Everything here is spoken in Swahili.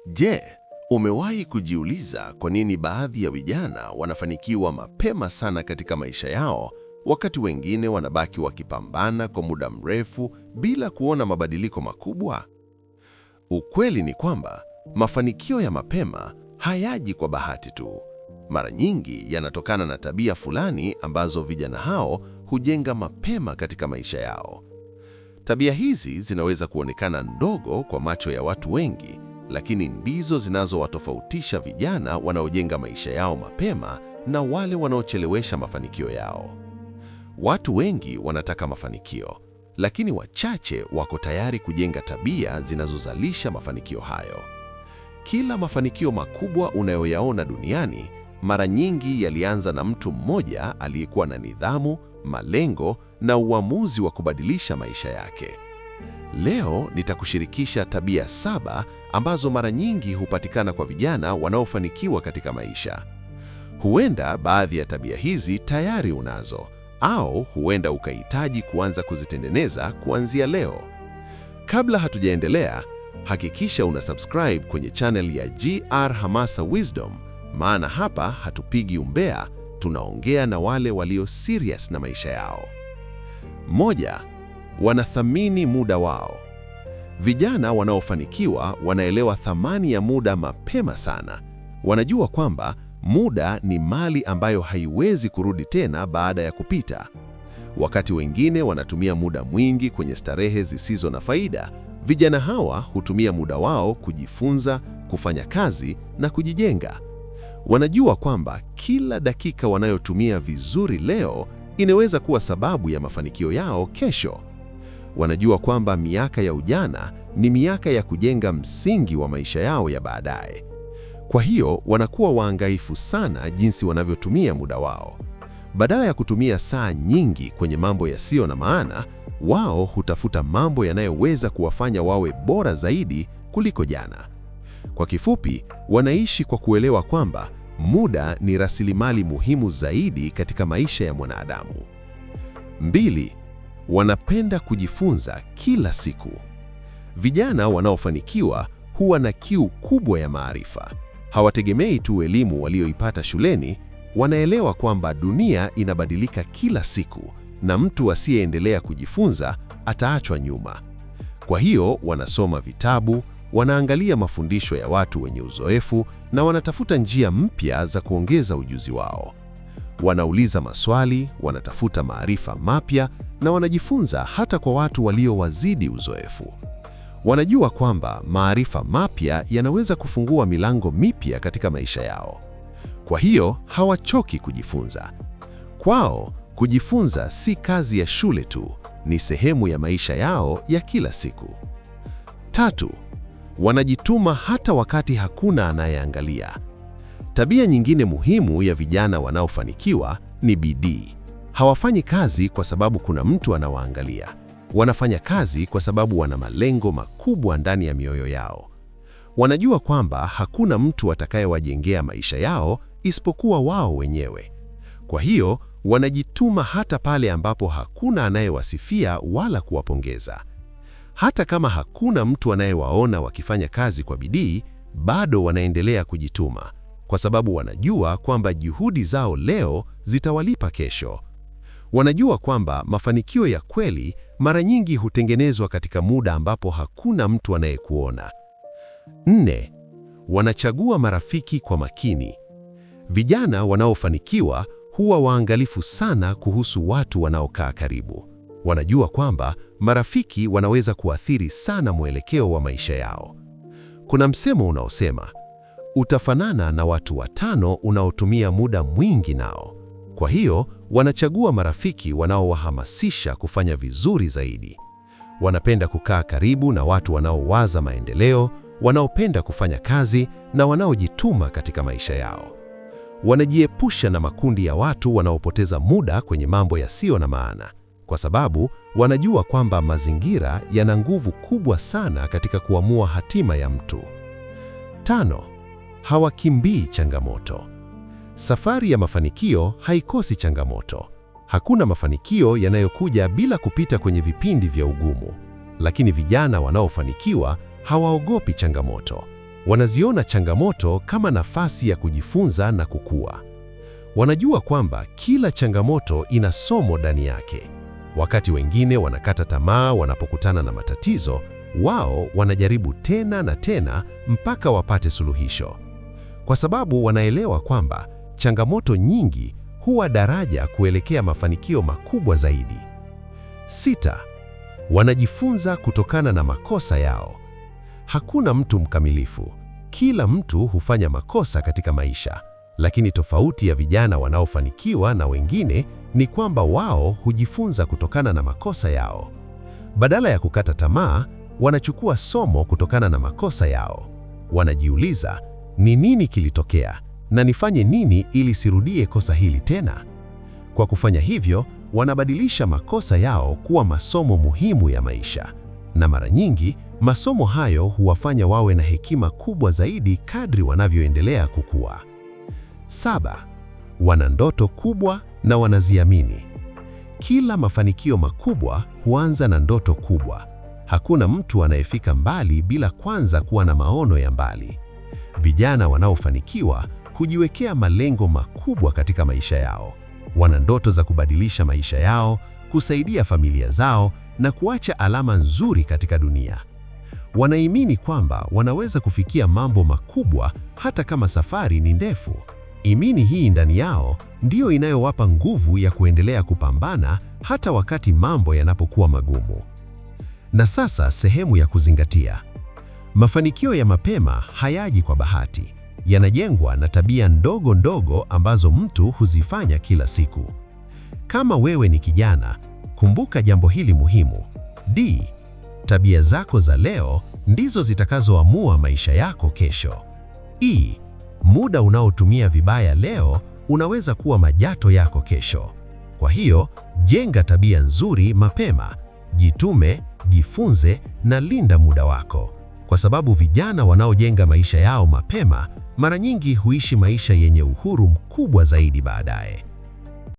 Je, umewahi kujiuliza kwa nini baadhi ya vijana wanafanikiwa mapema sana katika maisha yao, wakati wengine wanabaki wakipambana kwa muda mrefu bila kuona mabadiliko makubwa? Ukweli ni kwamba mafanikio ya mapema hayaji kwa bahati tu. Mara nyingi yanatokana na tabia fulani ambazo vijana hao hujenga mapema katika maisha yao. Tabia hizi zinaweza kuonekana ndogo kwa macho ya watu wengi, lakini ndizo zinazowatofautisha vijana wanaojenga maisha yao mapema na wale wanaochelewesha mafanikio yao. Watu wengi wanataka mafanikio, lakini wachache wako tayari kujenga tabia zinazozalisha mafanikio hayo. Kila mafanikio makubwa unayoyaona duniani mara nyingi yalianza na mtu mmoja aliyekuwa na nidhamu, malengo na uamuzi wa kubadilisha maisha yake. Leo nitakushirikisha tabia 7 ambazo mara nyingi hupatikana kwa vijana wanaofanikiwa katika maisha. Huenda baadhi ya tabia hizi tayari unazo, au huenda ukahitaji kuanza kuzitengeneza kuanzia leo. Kabla hatujaendelea, hakikisha una subscribe kwenye channel ya GR Hamasa Wisdom, maana hapa hatupigi umbea, tunaongea na wale walio serious na maisha yao. 1. Wanathamini muda wao. Vijana wanaofanikiwa wanaelewa thamani ya muda mapema sana. Wanajua kwamba muda ni mali ambayo haiwezi kurudi tena baada ya kupita. Wakati wengine wanatumia muda mwingi kwenye starehe zisizo na faida, vijana hawa hutumia muda wao kujifunza, kufanya kazi na kujijenga. Wanajua kwamba kila dakika wanayotumia vizuri leo inaweza kuwa sababu ya mafanikio yao kesho. Wanajua kwamba miaka ya ujana ni miaka ya kujenga msingi wa maisha yao ya baadaye. Kwa hiyo wanakuwa waangalifu sana jinsi wanavyotumia muda wao. Badala ya kutumia saa nyingi kwenye mambo yasiyo na maana, wao hutafuta mambo yanayoweza kuwafanya wawe bora zaidi kuliko jana. Kwa kifupi, wanaishi kwa kuelewa kwamba muda ni rasilimali muhimu zaidi katika maisha ya mwanadamu. 2. Wanapenda kujifunza kila siku. Vijana wanaofanikiwa huwa na kiu kubwa ya maarifa. Hawategemei tu elimu walioipata shuleni, wanaelewa kwamba dunia inabadilika kila siku na mtu asiyeendelea kujifunza ataachwa nyuma. Kwa hiyo wanasoma vitabu, wanaangalia mafundisho ya watu wenye uzoefu na wanatafuta njia mpya za kuongeza ujuzi wao. Wanauliza maswali, wanatafuta maarifa mapya na wanajifunza hata kwa watu waliowazidi uzoefu. Wanajua kwamba maarifa mapya yanaweza kufungua milango mipya katika maisha yao. Kwa hiyo hawachoki kujifunza. Kwao, kujifunza si kazi ya shule tu, ni sehemu ya maisha yao ya kila siku. 3. Wanajituma hata wakati hakuna anayeangalia. Tabia nyingine muhimu ya vijana wanaofanikiwa ni bidii. Hawafanyi kazi kwa sababu kuna mtu anawaangalia. Wanafanya kazi kwa sababu wana malengo makubwa ndani ya mioyo yao. Wanajua kwamba hakuna mtu atakayewajengea maisha yao isipokuwa wao wenyewe. Kwa hiyo, wanajituma hata pale ambapo hakuna anayewasifia wala kuwapongeza. Hata kama hakuna mtu anayewaona wakifanya kazi kwa bidii, bado wanaendelea kujituma, kwa sababu wanajua kwamba juhudi zao leo zitawalipa kesho. Wanajua kwamba mafanikio ya kweli mara nyingi hutengenezwa katika muda ambapo hakuna mtu anayekuona. 4. Wanachagua marafiki kwa makini. Vijana wanaofanikiwa huwa waangalifu sana kuhusu watu wanaokaa karibu. Wanajua kwamba marafiki wanaweza kuathiri sana mwelekeo wa maisha yao. Kuna msemo unaosema, utafanana na watu 5 unaotumia muda mwingi nao. Kwa hiyo, wanachagua marafiki wanaowahamasisha kufanya vizuri zaidi. Wanapenda kukaa karibu na watu wanaowaza maendeleo, wanaopenda kufanya kazi na wanaojituma katika maisha yao. Wanajiepusha na makundi ya watu wanaopoteza muda kwenye mambo yasiyo na maana, kwa sababu wanajua kwamba mazingira yana nguvu kubwa sana katika kuamua hatima ya mtu. 5. Hawakimbii changamoto. Safari ya mafanikio haikosi changamoto. Hakuna mafanikio yanayokuja bila kupita kwenye vipindi vya ugumu. Lakini vijana wanaofanikiwa hawaogopi changamoto. Wanaziona changamoto kama nafasi ya kujifunza na kukua. Wanajua kwamba kila changamoto ina somo ndani yake. Wakati wengine wanakata tamaa wanapokutana na matatizo, wao wanajaribu tena na tena mpaka wapate suluhisho. Kwa sababu wanaelewa kwamba changamoto nyingi huwa daraja kuelekea mafanikio makubwa zaidi. 6. Wanajifunza kutokana na makosa yao. Hakuna mtu mkamilifu. Kila mtu hufanya makosa katika maisha, lakini tofauti ya vijana wanaofanikiwa na wengine ni kwamba wao hujifunza kutokana na makosa yao. Badala ya kukata tamaa, wanachukua somo kutokana na makosa yao. Wanajiuliza, ni nini kilitokea na nifanye nini ili sirudie kosa hili tena? Kwa kufanya hivyo, wanabadilisha makosa yao kuwa masomo muhimu ya maisha. Na mara nyingi, masomo hayo huwafanya wawe na hekima kubwa zaidi kadri wanavyoendelea kukua. 7. Wana ndoto kubwa na wanaziamini. Kila mafanikio makubwa huanza na ndoto kubwa. Hakuna mtu anayefika mbali bila kwanza kuwa na maono ya mbali. Vijana wanaofanikiwa hujiwekea malengo makubwa katika maisha yao. Wana ndoto za kubadilisha maisha yao, kusaidia familia zao na kuacha alama nzuri katika dunia. Wanaamini kwamba wanaweza kufikia mambo makubwa hata kama safari ni ndefu. Imani hii ndani yao ndiyo inayowapa nguvu ya kuendelea kupambana hata wakati mambo yanapokuwa magumu. Na sasa sehemu ya kuzingatia. Mafanikio ya mapema hayaji kwa bahati. Yanajengwa na tabia ndogo ndogo ambazo mtu huzifanya kila siku. Kama wewe ni kijana, kumbuka jambo hili muhimu. Tabia zako za leo ndizo zitakazoamua maisha yako kesho. Muda unaotumia vibaya leo unaweza kuwa majuto yako kesho. Kwa hiyo, jenga tabia nzuri mapema. Jitume, jifunze na linda muda wako. Kwa sababu vijana wanaojenga maisha yao mapema mara nyingi huishi maisha yenye uhuru mkubwa zaidi baadaye.